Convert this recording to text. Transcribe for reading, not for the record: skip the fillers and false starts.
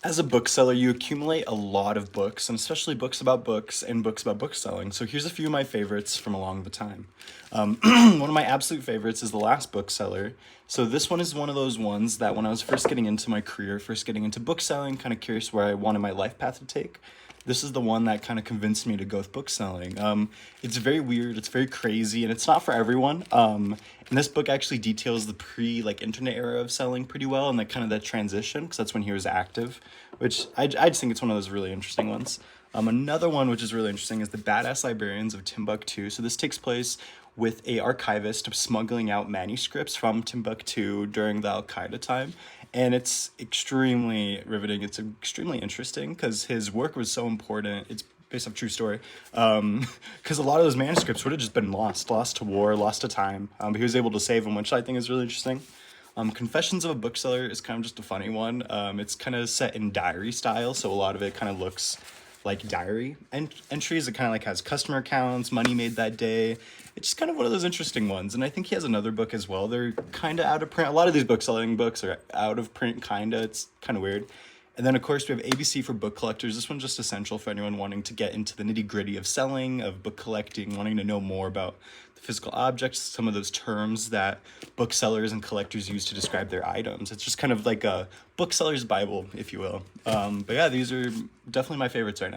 As a bookseller, you accumulate a lot of books, and especially books about books and books about bookselling. So here's a few of my favorites from along the time. One of my absolute favorites is The Last Bookseller. So this one is one of those ones that when I was first getting into my career, first getting into bookselling, kind of curious where I wanted my life path to take, this is the one that kind of convinced me to go with bookselling. It's very weird, it's very crazy, and it's not for everyone. And this book actually details the internet era of selling pretty well, and kind of that transition, because that's when he was active, which I just think it's one of those really interesting ones. Another one which is really interesting is The Badass Librarians of Timbuktu. So this takes place with a archivist smuggling out manuscripts from Timbuktu during the Al Qaeda time, and it's extremely riveting. It's extremely interesting because his work was so important. It's based off true story, because a lot of those manuscripts would have just been lost to war, lost to time. But he was able to save them, which I think is really interesting. Confessions of a Bookseller is kind of just a funny one. It's kind of set in diary style, so a lot of it kind of looks like diary entries. It kind of like has customer accounts, money made that day. It's just kind of one of those interesting ones. And I think he has another book as well. They're kind of out of print. A lot of these bookselling books are out of print, kind of. It's kind of weird. And then, of course, we have ABC for book collectors. This one's just essential for anyone wanting to get into the nitty-gritty of selling, of book collecting, wanting to know more about the physical objects, some of those terms that booksellers and collectors use to describe their items. It's just kind of like a bookseller's Bible, if you will. But yeah, these are definitely my favorites right now.